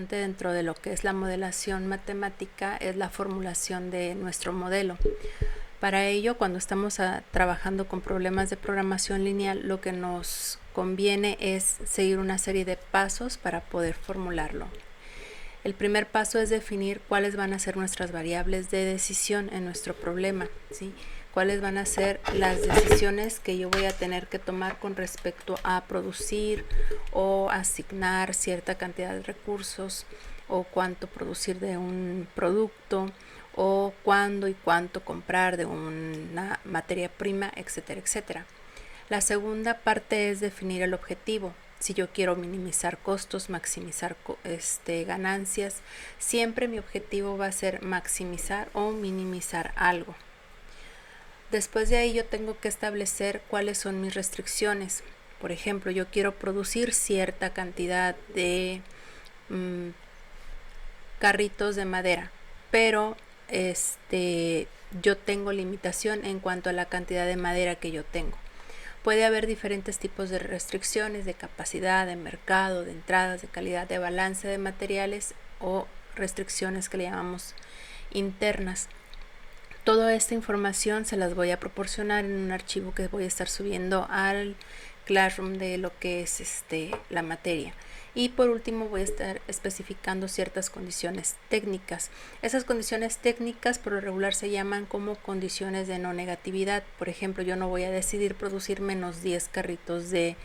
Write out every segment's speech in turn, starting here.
Dentro de lo que es la modelación matemática es la formulación de nuestro modelo. Para ello, cuando estamos trabajando con problemas de programación lineal, lo que nos conviene es seguir una serie de pasos para poder formularlo. El primer paso es definir cuáles van a ser nuestras variables de decisión en nuestro problema, ¿sí? Cuáles van a ser las decisiones que yo voy a tener que tomar con respecto a producir o asignar cierta cantidad de recursos, o cuánto producir de un producto, o cuándo y cuánto comprar de una materia prima, etcétera, etcétera. La segunda parte es definir el objetivo. Si yo quiero minimizar costos, maximizar ganancias, siempre mi objetivo va a ser maximizar o minimizar algo. Después de ahí yo tengo que establecer cuáles son mis restricciones. Por ejemplo, yo quiero producir cierta cantidad de carritos de madera, pero yo tengo limitación en cuanto a la cantidad de madera que yo tengo. Puede haber diferentes tipos de restricciones de capacidad, de mercado, de entradas, de calidad, de balance de materiales o restricciones que le llamamos internas. Toda esta información se las voy a proporcionar en un archivo que voy a estar subiendo al Classroom de lo que es la materia. Y por último voy a estar especificando ciertas condiciones técnicas. Esas condiciones técnicas por lo regular se llaman como condiciones de no negatividad. Por ejemplo, yo no voy a decidir producir menos 10 carritos de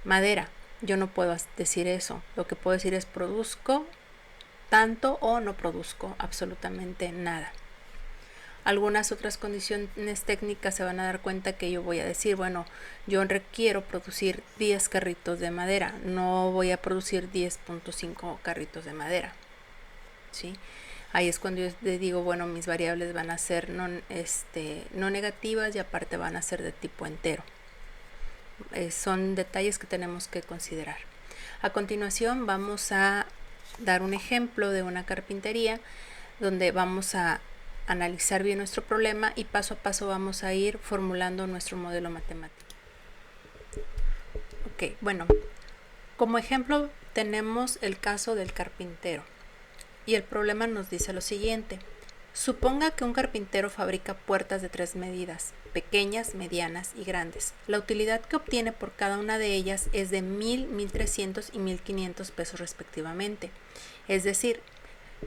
madera. Yo no puedo decir eso. Lo que puedo decir es produzco tanto o no produzco absolutamente nada. Algunas otras condiciones técnicas se van a dar cuenta que yo voy a decir, bueno, yo requiero producir 10 carritos de madera, no voy a producir 10.5 carritos de madera, ¿sí? Ahí es cuando yo le digo, bueno, mis variables van a ser no negativas y aparte van a ser de tipo entero. Son detalles que tenemos que considerar. A continuación vamos a dar un ejemplo de una carpintería donde vamos a analizar bien nuestro problema y paso a paso vamos a ir formulando nuestro modelo matemático. Ok, bueno, como ejemplo tenemos el caso del carpintero y el problema nos dice lo siguiente. Suponga que un carpintero fabrica puertas de 3 medidas, pequeñas, medianas y grandes. La utilidad que obtiene por cada una de ellas es de 1,000, 1,300 y 1,500 pesos respectivamente. Es decir,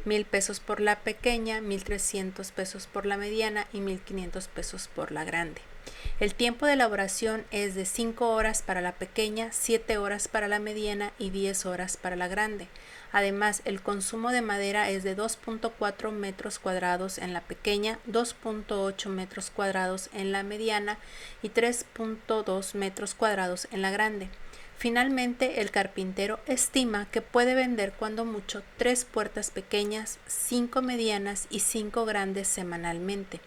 1,000 pesos por la pequeña, 1,300 pesos por la mediana y 1,500 pesos por la grande. El tiempo de elaboración es de 5 horas para la pequeña, 7 horas para la mediana y 10 horas para la grande. Además, el consumo de madera es de 2.4 metros cuadrados en la pequeña, 2.8 metros cuadrados en la mediana y 3.2 metros cuadrados en la grande. Finalmente, el carpintero estima que puede vender cuando mucho 3 puertas pequeñas, 5 medianas y 5 grandes semanalmente.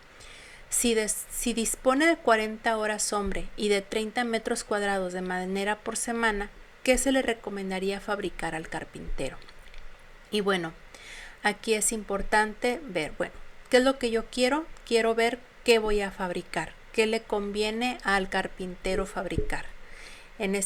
Si dispone de 40 horas hombre y de 30 metros cuadrados de madera por semana, ¿qué se le recomendaría fabricar al carpintero? Y bueno, aquí es importante ver, bueno, ¿qué es lo que yo quiero? Quiero ver qué voy a fabricar, qué le conviene al carpintero fabricar. En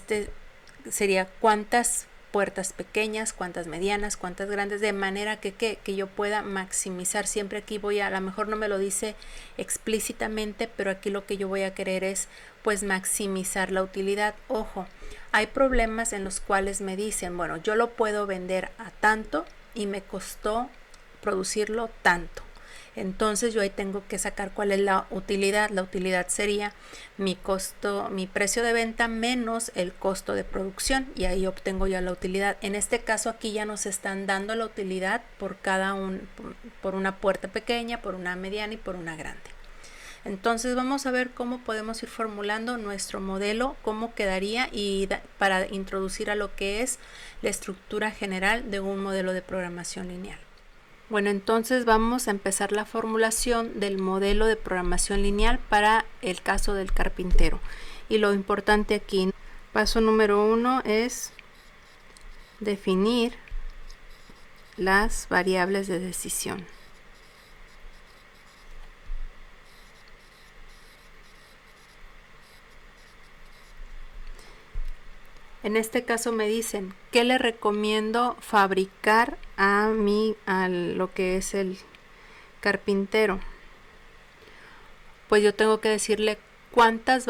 sería cuántas puertas pequeñas, cuántas medianas, cuántas grandes, de manera que yo pueda maximizar. Siempre aquí a lo mejor no me lo dice explícitamente, pero aquí lo que yo voy a querer es pues maximizar la utilidad. Ojo, hay problemas en los cuales me dicen, bueno, yo lo puedo vender a tanto y me costó producirlo tanto. Entonces yo ahí tengo que sacar cuál es la utilidad. La utilidad sería mi precio de venta menos el costo de producción, y ahí obtengo ya la utilidad. En este caso aquí ya nos están dando la utilidad por por una puerta pequeña, por una mediana y por una grande. Entonces vamos a ver cómo podemos ir formulando nuestro modelo, cómo quedaría, y para introducir a lo que es la estructura general de un modelo de programación lineal. Bueno, entonces vamos a empezar la formulación del modelo de programación lineal para el caso del carpintero. Y lo importante aquí, paso número 1 es definir las variables de decisión. En este caso me dicen, ¿qué le recomiendo fabricar a lo que es el carpintero, pues yo tengo que decirle cuántas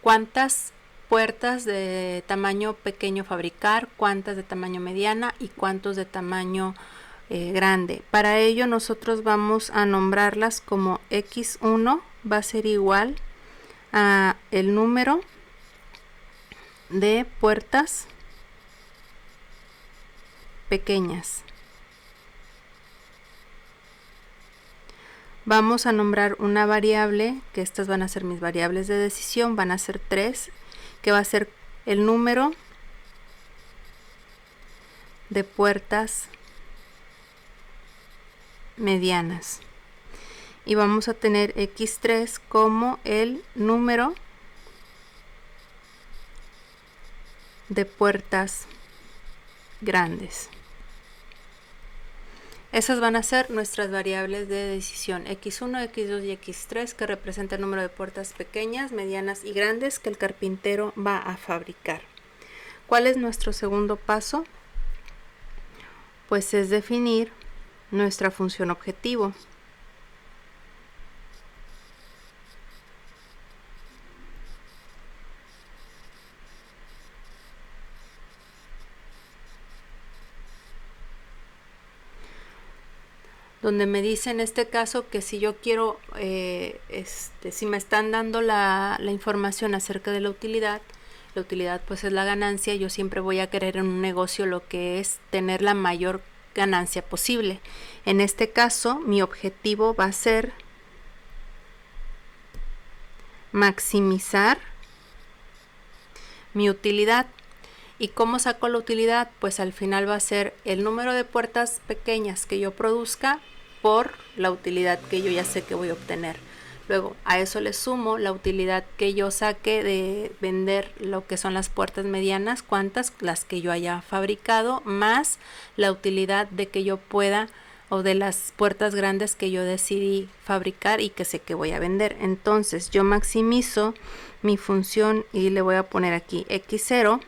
cuántas puertas de tamaño pequeño fabricar, cuántas de tamaño mediana y cuántos de tamaño grande. Para ello nosotros vamos a nombrarlas como X1 va a ser igual a el número de puertas pequeñas. Vamos a nombrar una variable, que estas van a ser mis variables de decisión, van a ser 3, que va a ser el número de puertas medianas. Y vamos a tener X3 como el número de puertas grandes. Esas van a ser nuestras variables de decisión X1, X2 y X3, que representan el número de puertas pequeñas, medianas y grandes que el carpintero va a fabricar. ¿Cuál es nuestro segundo paso? Pues es definir nuestra función objetivo. Donde me dice en este caso que si yo quiero, si me están dando la información acerca de la utilidad pues es la ganancia. Yo siempre voy a querer en un negocio lo que es tener la mayor ganancia posible. En este caso mi objetivo va a ser maximizar mi utilidad. ¿Y cómo saco la utilidad? Pues al final va a ser el número de puertas pequeñas que yo produzca por la utilidad que yo ya sé que voy a obtener. Luego a eso le sumo la utilidad que yo saque de vender lo que son las puertas medianas, cuántas, las que yo haya fabricado, más la utilidad de que yo pueda, o de las puertas grandes que yo decidí fabricar y que sé que voy a vender. Entonces yo maximizo mi función y le voy a poner aquí X0,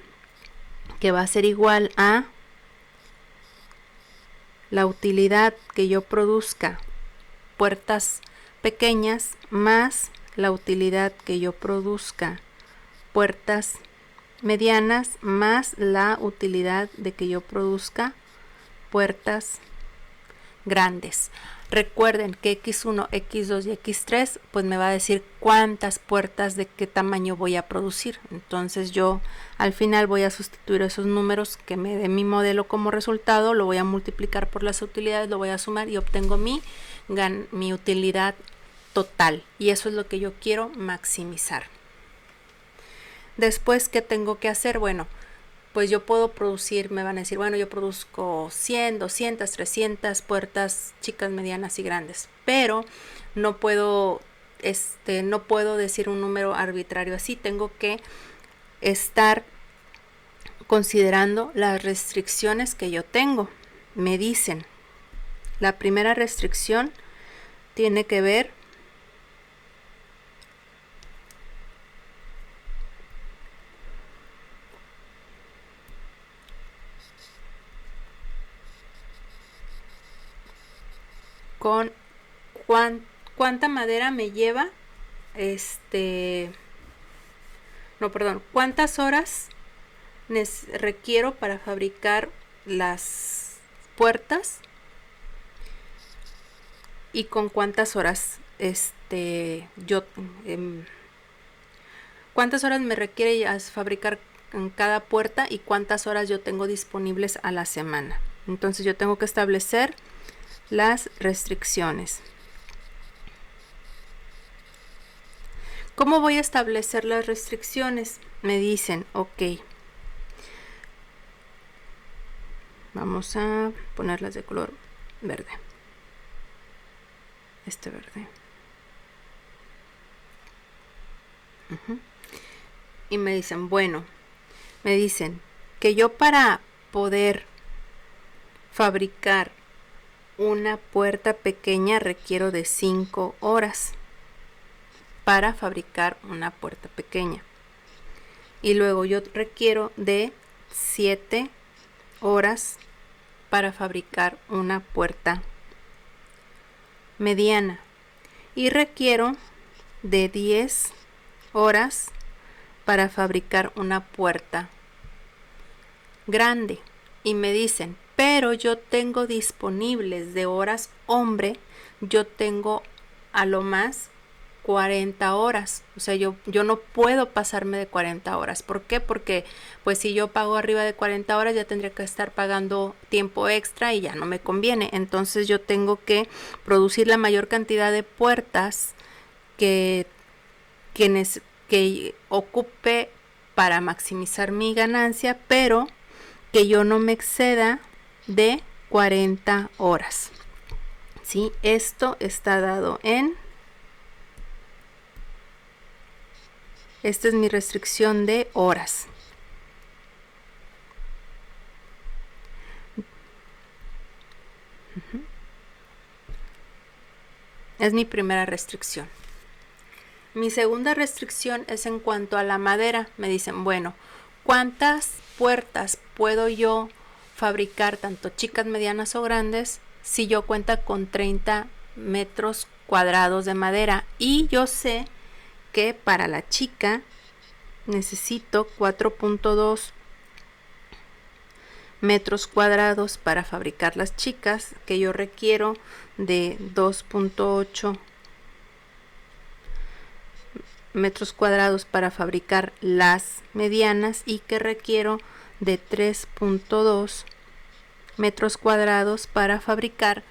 que va a ser igual a la utilidad que yo produzca puertas pequeñas más la utilidad que yo produzca puertas medianas más la utilidad de que yo produzca puertas grandes. Recuerden que X1, X2 y X3 pues me va a decir cuántas puertas de qué tamaño voy a producir. Entonces yo al final voy a sustituir esos números que me dé mi modelo como resultado, lo voy a multiplicar por las utilidades, lo voy a sumar y obtengo mi utilidad total. Y eso es lo que yo quiero maximizar. Después, ¿qué tengo que hacer? Bueno, pues yo puedo producir, me van a decir, bueno, yo produzco 100, 200, 300 puertas chicas, medianas y grandes, pero no puedo decir un número arbitrario así. Tengo que estar considerando las restricciones que yo tengo. Me dicen, la primera restricción tiene que ver con cuánta madera me lleva, cuántas horas requiero para fabricar las puertas y con cuántas horas cuántas horas me requiere fabricar en cada puerta y cuántas horas yo tengo disponibles a la semana. Entonces yo tengo que establecer las restricciones. ¿Cómo voy a establecer las restricciones? Me dicen, ok, vamos a ponerlas de color verde. Este verde. Y me dicen, bueno, me dicen que yo para poder fabricar una puerta pequeña requiero de 5 horas para fabricar una puerta pequeña. Y luego yo requiero de 7 horas para fabricar una puerta mediana y requiero de 10 horas para fabricar una puerta grande. Y me dicen, pero yo tengo disponibles de horas hombre, yo tengo a lo más 40 horas. O sea, yo no puedo pasarme de 40 horas. ¿Por qué? Porque pues si yo pago arriba de 40 horas ya tendría que estar pagando tiempo extra y ya no me conviene. Entonces yo tengo que producir la mayor cantidad de puertas que ocupe para maximizar mi ganancia, pero que yo no me exceda de 40 horas. ¿Sí? Esto está dado en... Esta es mi restricción de horas. Es mi primera restricción. Mi segunda restricción es en cuanto a la madera. Me dicen, bueno, ¿cuántas puertas puedo yo fabricar, tanto chicas, medianas o grandes, si yo cuenta con 30 metros cuadrados de madera? Y yo sé que para la chica necesito 4.2 metros cuadrados para fabricar las chicas, que yo requiero de 2.8 metros cuadrados para fabricar las medianas y que requiero de 3.2 metros cuadrados para fabricar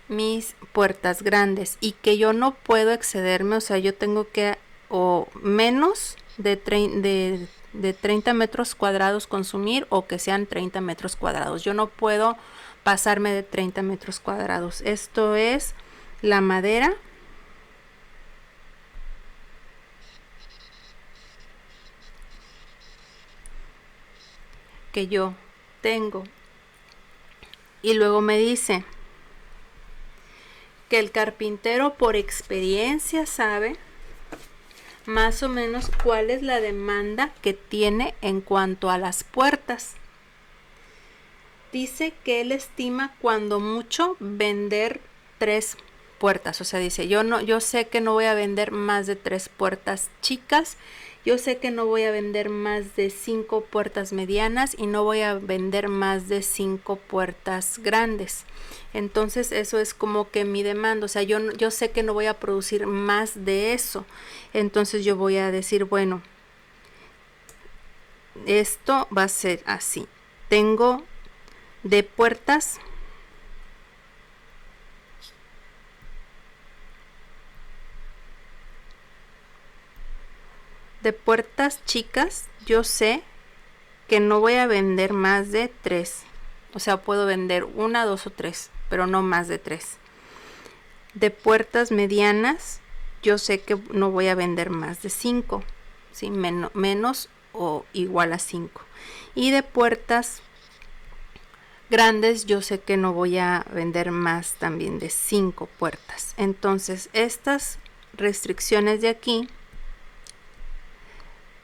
mis puertas grandes, y que yo no puedo excederme, o sea, yo tengo que o menos de 30 metros cuadrados consumir, o que sean 30 metros cuadrados. Yo no puedo pasarme de 30 metros cuadrados. Esto es la madera. Que yo tengo. Y luego me dice que el carpintero por experiencia sabe más o menos cuál es la demanda que tiene en cuanto a las puertas. Dice que él estima cuando mucho vender 3 puertas. O sea, dice, yo sé que no voy a vender más de 3 puertas chicas, yo sé que no voy a vender más de 5 puertas medianas y no voy a vender más de 5 puertas grandes. Entonces eso es como que mi demanda. O sea, yo sé que no voy a producir más de eso. Entonces yo voy a decir, bueno, esto va a ser así. Tengo de puertas chicas, yo sé que no voy a vender más de 3. O sea, puedo vender 1, 2 o 3, pero no más de 3. De puertas medianas, yo sé que no voy a vender más de 5, ¿sí? Menos o igual a 5. Y de puertas grandes, yo sé que no voy a vender más también de 5 puertas. Entonces, estas restricciones de aquí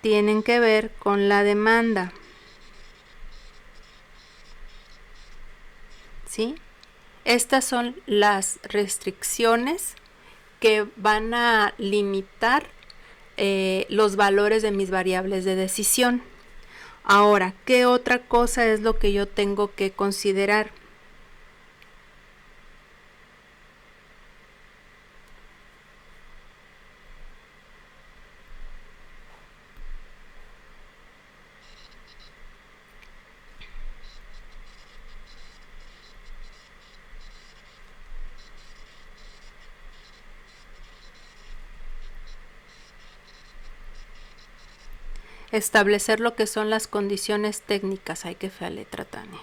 tienen que ver con la demanda. ¿Sí? Estas son las restricciones que van a limitar los valores de mis variables de decisión. Ahora, ¿qué otra cosa es lo que yo tengo que considerar? Establecer lo que son las condiciones técnicas. Ay, qué fea letra, Tania.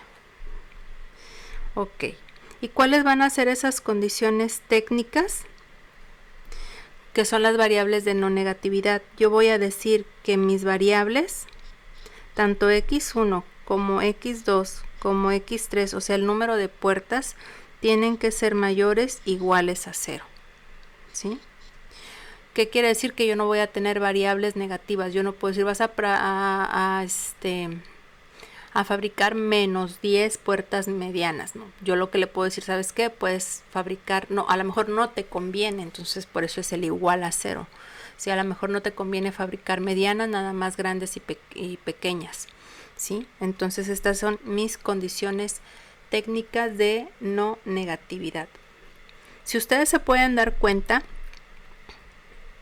Ok. ¿Y cuáles van a ser esas condiciones técnicas? Que son las variables de no negatividad. Yo voy a decir que mis variables, tanto x1 como x2 como x3, o sea, el número de puertas, tienen que ser mayores iguales a 0. ¿Sí? ¿Qué quiere decir? Que yo no voy a tener variables negativas. Yo no puedo decir, vas a a fabricar menos 10 puertas medianas, ¿no? Yo lo que le puedo decir, ¿sabes qué? Puedes fabricar, no, a lo mejor no te conviene, entonces por eso es el igual a 0. Si a lo mejor no te conviene fabricar medianas, nada más grandes y pequeñas, ¿sí? Entonces estas son mis condiciones técnicas de no negatividad. Si ustedes se pueden dar cuenta,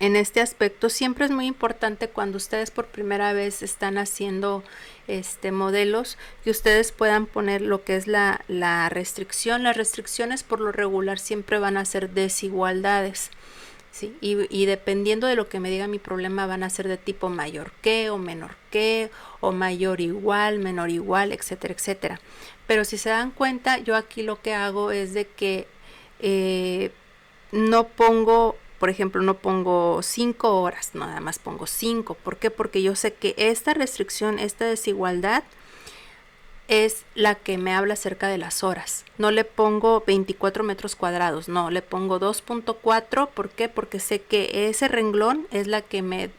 en este aspecto siempre es muy importante cuando ustedes por primera vez están haciendo modelos, que ustedes puedan poner lo que es la restricción. Las restricciones por lo regular siempre van a ser desigualdades, ¿sí? Y dependiendo de lo que me diga mi problema, van a ser de tipo mayor que o menor que, o mayor igual, menor igual, etcétera, etcétera. Pero si se dan cuenta, yo aquí lo que hago es de que no pongo, por ejemplo, no pongo 5 horas, nada más pongo 5. ¿Por qué? Porque yo sé que esta restricción, esta desigualdad es la que me habla acerca de las horas. No le pongo 24 metros cuadrados, no, le pongo 2.4. ¿Por qué? Porque sé que ese renglón es la que me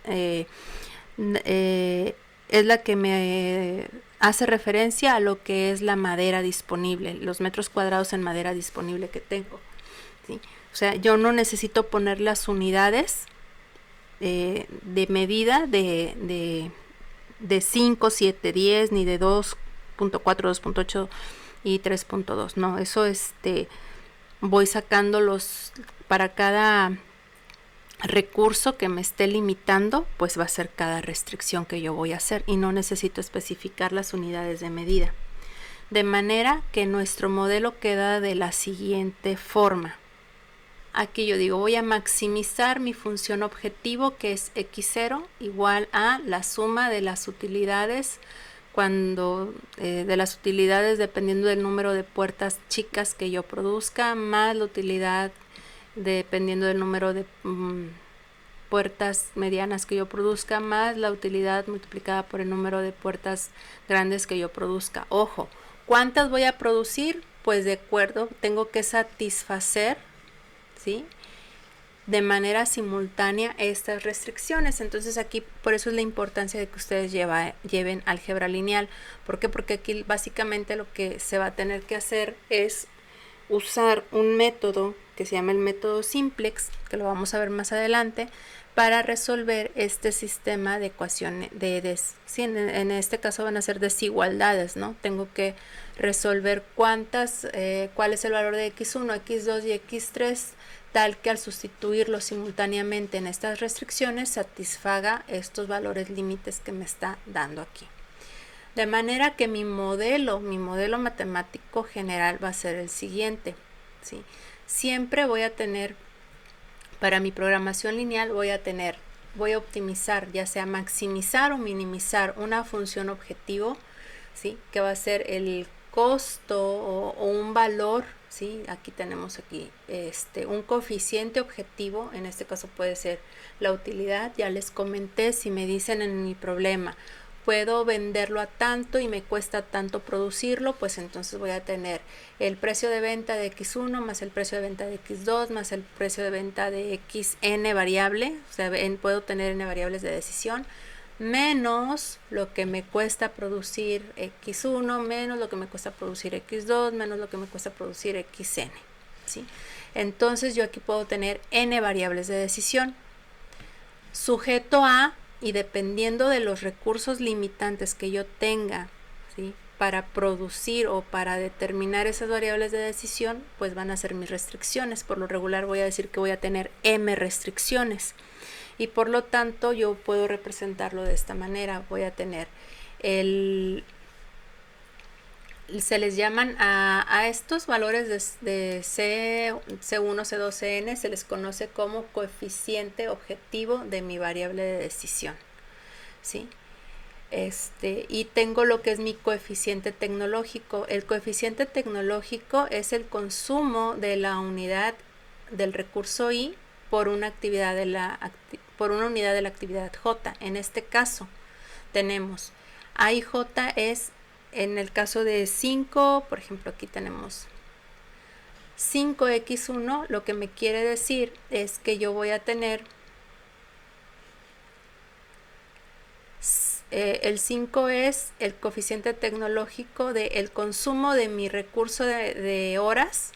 hace referencia a lo que es la madera disponible, los metros cuadrados en madera disponible que tengo, ¿sí? O sea, yo no necesito poner las unidades de medida de 5, 7, 10, ni de 2.4, 2.8 y 3.2. No, eso voy sacándolos para cada recurso que me esté limitando, pues va a ser cada restricción que yo voy a hacer y no necesito especificar las unidades de medida. De manera que nuestro modelo queda de la siguiente forma. Aquí yo digo, voy a maximizar mi función objetivo, que es x0 igual a la suma de las utilidades dependiendo del número de puertas chicas que yo produzca, más la utilidad dependiendo del número de puertas medianas que yo produzca, más la utilidad multiplicada por el número de puertas grandes que yo produzca. Ojo, ¿cuántas voy a producir? Pues de acuerdo, tengo que satisfacer, ¿sí?, de manera simultánea estas restricciones. Entonces aquí por eso es la importancia de que ustedes lleven álgebra lineal. ¿Por qué? Porque aquí básicamente lo que se va a tener que hacer es usar un método que se llama el método simplex, que lo vamos a ver más adelante, para resolver este sistema de ecuaciones en este caso van a ser desigualdades, ¿no? Tengo que resolver cuál es el valor de x1, x2 y x3, tal que al sustituirlo simultáneamente en estas restricciones satisfaga estos valores límites que me está dando aquí. De manera que mi modelo matemático general va a ser el siguiente, ¿sí? Siempre voy a tener, para mi programación lineal voy a optimizar, ya sea maximizar o minimizar una función objetivo, ¿sí?, que va a ser el costo o un valor, ¿sí? Aquí tenemos un coeficiente objetivo, en este caso puede ser la utilidad. Ya les comenté, si me dicen en mi problema, puedo venderlo a tanto y me cuesta tanto producirlo, pues entonces voy a tener el precio de venta de x1 más el precio de venta de x2 más el precio de venta de xn variable, o sea, puedo tener n variables de decisión, menos lo que me cuesta producir x1, menos lo que me cuesta producir x2, menos lo que me cuesta producir xn, ¿sí? Entonces yo aquí puedo tener n variables de decisión sujeto a, y dependiendo de los recursos limitantes que yo tenga, ¿sí?, para producir o para determinar esas variables de decisión, pues van a ser mis restricciones. Por lo regular voy a decir que voy a tener m restricciones y por lo tanto yo puedo representarlo de esta manera. Voy a tener se les llaman a estos valores de C1, C2, Cn, se les conoce como coeficiente objetivo de mi variable de decisión, ¿sí? Y tengo lo que es mi coeficiente tecnológico. El coeficiente tecnológico es el consumo de la unidad del recurso I por una unidad de la actividad J. En este caso tenemos AIJ es, en el caso de 5, por ejemplo, aquí tenemos 5x1, lo que me quiere decir es que yo voy a tener el 5 es el coeficiente tecnológico del consumo de mi recurso de horas,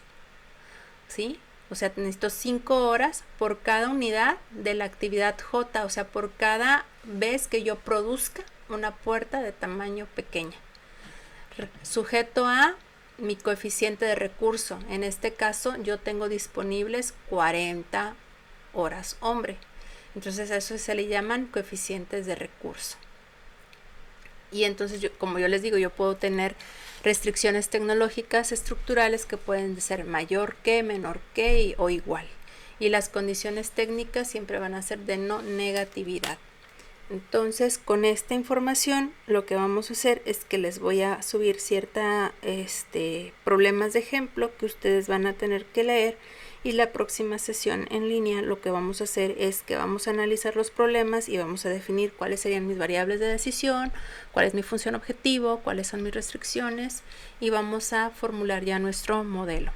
¿sí? O sea, necesito 5 horas por cada unidad de la actividad J, o sea, por cada vez que yo produzca una puerta de tamaño pequeña. Sujeto a mi coeficiente de recurso. En este caso, yo tengo disponibles 40 horas hombre. Entonces, a eso se le llaman coeficientes de recurso. Y entonces, como yo les digo, yo puedo tener restricciones tecnológicas estructurales que pueden ser mayor que, menor que o igual. Y las condiciones técnicas siempre van a ser de no negatividad. Entonces, con esta información lo que vamos a hacer es que les voy a subir cierta problemas de ejemplo que ustedes van a tener que leer, y la próxima sesión en línea lo que vamos a hacer es que vamos a analizar los problemas y vamos a definir cuáles serían mis variables de decisión, cuál es mi función objetivo, cuáles son mis restricciones, y vamos a formular ya nuestro modelo.